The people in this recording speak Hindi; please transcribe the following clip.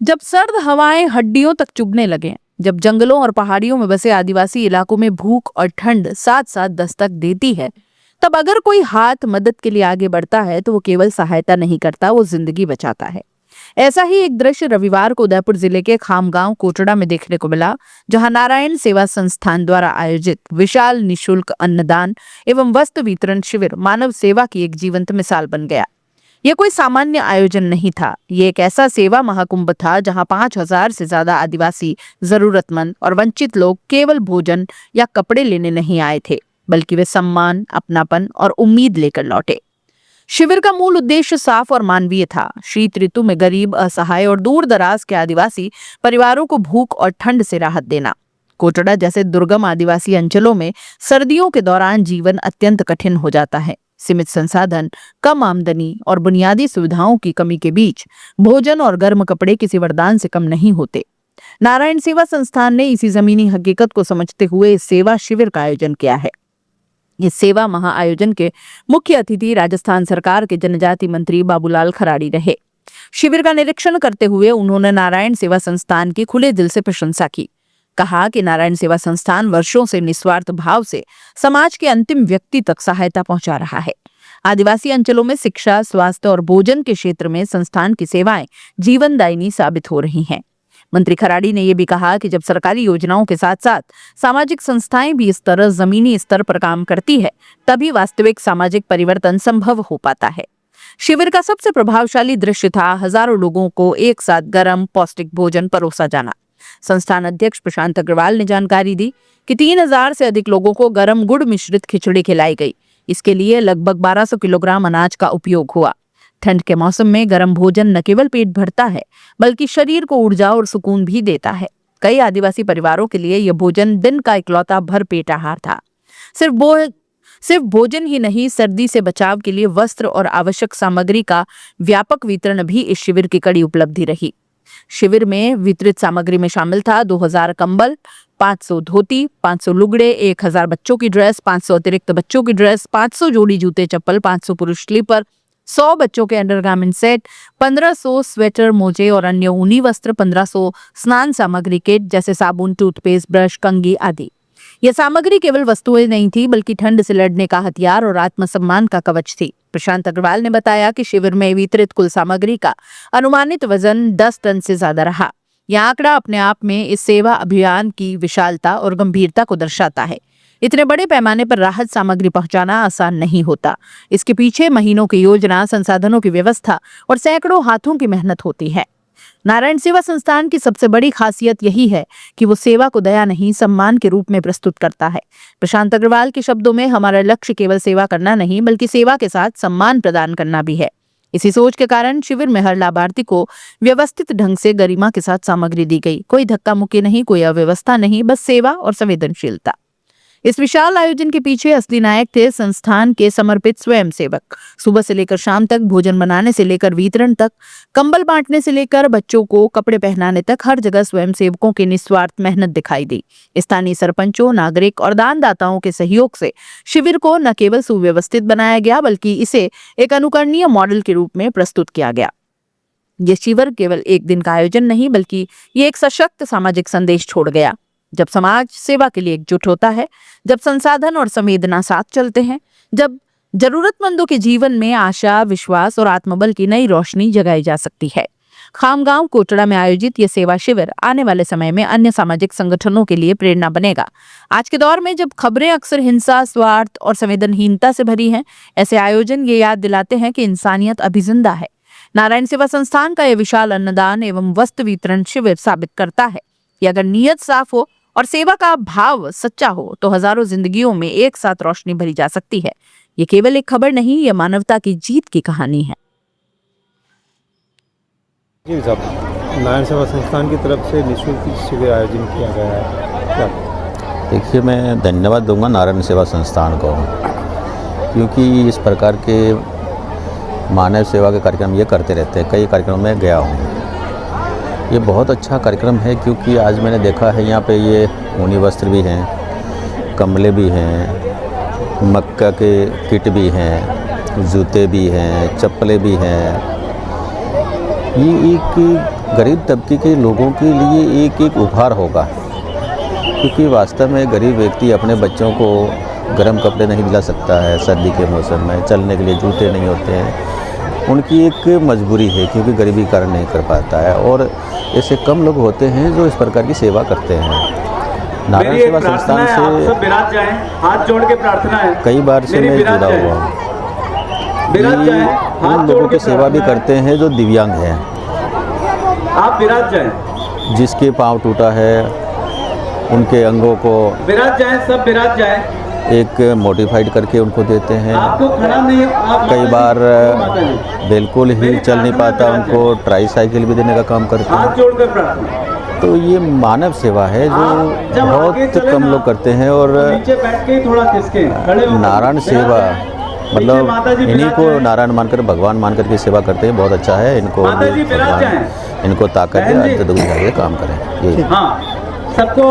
जब सर्द हवाएं हड्डियों तक चुभने लगे, जब जंगलों और पहाड़ियों में बसे आदिवासी इलाकों में भूख और ठंड साथ साथ दस्तक देती है, तब अगर कोई हाथ मदद के लिए आगे बढ़ता है तो वो केवल सहायता नहीं करता, वो जिंदगी बचाता है। ऐसा ही एक दृश्य रविवार को उदयपुर जिले के खामगांव कोटड़ा में देखने को मिला, जहां नारायण सेवा संस्थान द्वारा आयोजित विशाल निशुल्क अन्नदान एवं वस्त्र वितरण शिविर मानव सेवा की एक जीवंत मिसाल बन गया। यह कोई सामान्य आयोजन नहीं था, ये एक ऐसा सेवा महाकुंभ था जहां 5,000 से ज्यादा आदिवासी, जरूरतमंद और वंचित लोग केवल भोजन या कपड़े लेने नहीं आए थे, बल्कि वे सम्मान, अपनापन और उम्मीद लेकर लौटे। शिविर का मूल उद्देश्य साफ और मानवीय था। शीत ऋतु में गरीब, असहाय और दूर दराज के आदिवासी परिवारों को भूख और ठंड से राहत देना। कोटड़ा जैसे दुर्गम आदिवासी अंचलों में सर्दियों के दौरान जीवन अत्यंत कठिन हो जाता है। सीमित संसाधन, कम आमदनी और बुनियादी सुविधाओं की कमी के बीच भोजन और गर्म कपड़े किसी वरदान से कम नहीं होते। नारायण सेवा संस्थान ने इसी जमीनी हकीकत को समझते हुए इस सेवा शिविर का आयोजन किया है। इस सेवा महाआयोजन के मुख्य अतिथि राजस्थान सरकार के जनजाति मंत्री बाबूलाल खराड़ी रहे। शिविर का निरीक्षण करते हुए उन्होंने नारायण सेवा संस्थान की खुले दिल से प्रशंसा की। कहा कि नारायण सेवा संस्थान वर्षों से निस्वार्थ भाव से समाज के अंतिम व्यक्ति तक सहायता पहुंचा रहा है। आदिवासी अंचलों में शिक्षा, स्वास्थ्य और भोजन के क्षेत्र में संस्थान की सेवाएं जीवनदायिनी साबित हो रही हैं। मंत्री खराड़ी ने यह भी कहा कि जब सरकारी योजनाओं के साथ साथ सामाजिक संस्थाएं भी इस तरह जमीनी स्तर पर काम करती है, तभी वास्तविक सामाजिक परिवर्तन संभव हो पाता है। शिविर का सबसे प्रभावशाली दृश्य था हजारों लोगों को एक साथ गर्म पौष्टिक भोजन परोसा जाना। संस्थान अध्यक्ष प्रशांत अग्रवाल ने जानकारी दी कि 3,000 से अधिक लोगों को गर्म गुड़ मिश्रित खिचड़ी खिलाई गई। इसके लिए लगभग 1,200 किलोग्राम अनाज का उपयोग हुआ। ठंड के मौसम में गर्म भोजन न केवल पेट भरता है, बल्कि शरीर को ऊर्जा और सुकून भी देता है। कई आदिवासी परिवारों के लिए यह भोजन दिन का इकलौता भरपेट आहार था। सिर्फ भोजन ही नहीं, सर्दी से बचाव के लिए वस्त्र और आवश्यक सामग्री का व्यापक वितरण भी इस शिविर की कड़ी उपलब्धि रही। शिविर में वितरित सामग्री में शामिल था 2,000 कंबल, 500 धोती, 500 लुगड़े, 1,000 बच्चों की ड्रेस, 500 अतिरिक्त बच्चों की ड्रेस, 500 जोड़ी जूते चप्पल, 500 पुरुष स्लीपर, 100 बच्चों के अंडरगारमेंट सेट, 1,500 स्वेटर, मोजे और अन्य ऊनी वस्त्र, 1,500 स्नान सामग्री किट जैसे साबुन, टूथपेस्ट, ब्रश, कंघी आदि। यह सामग्री केवल वस्तुएं नहीं थी, बल्कि ठंड से लड़ने का हथियार और आत्मसम्मान का कवच थी। प्रशांत अग्रवाल ने बताया कि शिविर में वितरित कुल सामग्री का अनुमानित वजन 10 टन से ज्यादा रहा। यह आंकड़ा अपने आप में इस सेवा अभियान की विशालता और गंभीरता को दर्शाता है। इतने बड़े पैमाने पर राहत सामग्री पहुंचाना आसान नहीं होता। इसके पीछे महीनों की योजना, संसाधनों की व्यवस्था और सैकड़ों हाथों की मेहनत होती है। नारायण सेवा संस्थान की सबसे बड़ी खासियत यही है कि वो सेवा को दया नहीं, सम्मान के रूप में प्रस्तुत करता है। प्रशांत अग्रवाल के शब्दों में, हमारा लक्ष्य केवल सेवा करना नहीं, बल्कि सेवा के साथ सम्मान प्रदान करना भी है। इसी सोच के कारण शिविर में हर लाभार्थी को व्यवस्थित ढंग से गरिमा के साथ सामग्री दी गई। कोई धक्का मुक्की नहीं, कोई अव्यवस्था नहीं, बस सेवा और संवेदनशीलता। इस विशाल आयोजन के पीछे असली नायक थे संस्थान के समर्पित स्वयंसेवक। सुबह से लेकर शाम तक, भोजन बनाने से लेकर वितरण तक, कंबल बांटने से लेकर बच्चों को कपड़े पहनाने तक, हर जगह स्वयंसेवकों की निस्वार्थ मेहनत दिखाई दी। स्थानीय सरपंचों, नागरिक और दानदाताओं के सहयोग से शिविर को न केवल सुव्यवस्थित बनाया गया, बल्कि इसे एक अनुकरणीय मॉडल के रूप में प्रस्तुत किया गया। यह शिविर केवल एक दिन का आयोजन नहीं, बल्कि ये एक सशक्त सामाजिक संदेश छोड़ गया। जब समाज सेवा के लिए एकजुट होता है, जब संसाधन और संवेदना साथ चलते हैं, जब जरूरतमंदों के जीवन में आशा, विश्वास और आत्मबल की नई रोशनी जगाई जा सकती है। खामगांव कोटड़ा में आयोजित ये सेवा शिविर आने वाले समय में अन्य सामाजिक संगठनों के लिए प्रेरणा बनेगा। आज के दौर में जब खबरें अक्सर हिंसा, स्वार्थ और संवेदनहीनता से भरी हैं, ऐसे आयोजन ये याद दिलाते हैं कि इंसानियत अभी जिंदा है। नारायण सेवा संस्थान का यह विशाल अन्नदान एवं वस्त्र वितरण शिविर साबित करता है कि अगर नीयत साफ हो और सेवा का भाव सच्चा हो, तो हजारों जिंदगियों में एक साथ रोशनी भरी जा सकती है। ये केवल एक खबर नहीं, ये मानवता की जीत की कहानी है। जी साहब, नारायण सेवा संस्थान की तरफ से निःशुल्क शिविर आयोजन किया गया है। देखिए, मैं धन्यवाद दूंगा नारायण सेवा संस्थान को, क्योंकि इस प्रकार के मानव सेवा के कार्यक्रम ये करते रहते हैं। कई कार्यक्रमों में गया हूँ, ये बहुत अच्छा कार्यक्रम है, क्योंकि आज मैंने देखा है यहाँ पे ये ऊनी वस्त्र भी हैं, कमले भी हैं, मक्का के किट भी हैं, जूते भी हैं, चप्पलें भी हैं। ये एक गरीब तबके के लोगों के लिए एक एक उपहार होगा, क्योंकि वास्तव में गरीब व्यक्ति अपने बच्चों को गर्म कपड़े नहीं दिला सकता है, सर्दी के मौसम में चलने के लिए जूते नहीं होते हैं, उनकी एक मजबूरी है क्योंकि गरीबी के कारण नहीं कर पाता है। और ऐसे कम लोग होते हैं जो इस प्रकार की सेवा करते हैं। नारायण सेवा संस्थान से सब विराज जाएं, हाथ जोड़ के प्रार्थना है, कई बार से मैं जुड़ा हुआ हूँ। विराज जाएं, उन हाथ लोगों जोड़ की के सेवा भी प्रार्थना करते हैं जो दिव्यांग हैं, है। आप विराज जाएं, जिसके पाँव टूटा है उनके अंगों को विराज जाएं, सब विराज जाएं। एक मॉडिफाइड करके उनको देते हैं। आपको खड़ा नहीं, आप कई बार माता जी, बिल्कुल ही चल नहीं पाता, उनको ट्राई साइकिल भी देने का काम करते हाथ हैं। जोड़कर प्रार्थना। तो ये मानव सेवा है जो आप जब आगे बहुत चले कम ना, लोग करते हैं। और नीचे बैठ के ही थोड़ा खिसके, खड़े होकर नारायण विराज सेवा जाएं। मतलब माता जी इन्हीं विराज को जाएं। नारायण मानकर भगवान मानकर के सेवा करते हैं, बहुत अच्छा है। इनको माता जी विराज भगवान जाएं। इनको ताकत दे, बहन जी। अंत दुख जाके काम करें। यही हाँ, सबको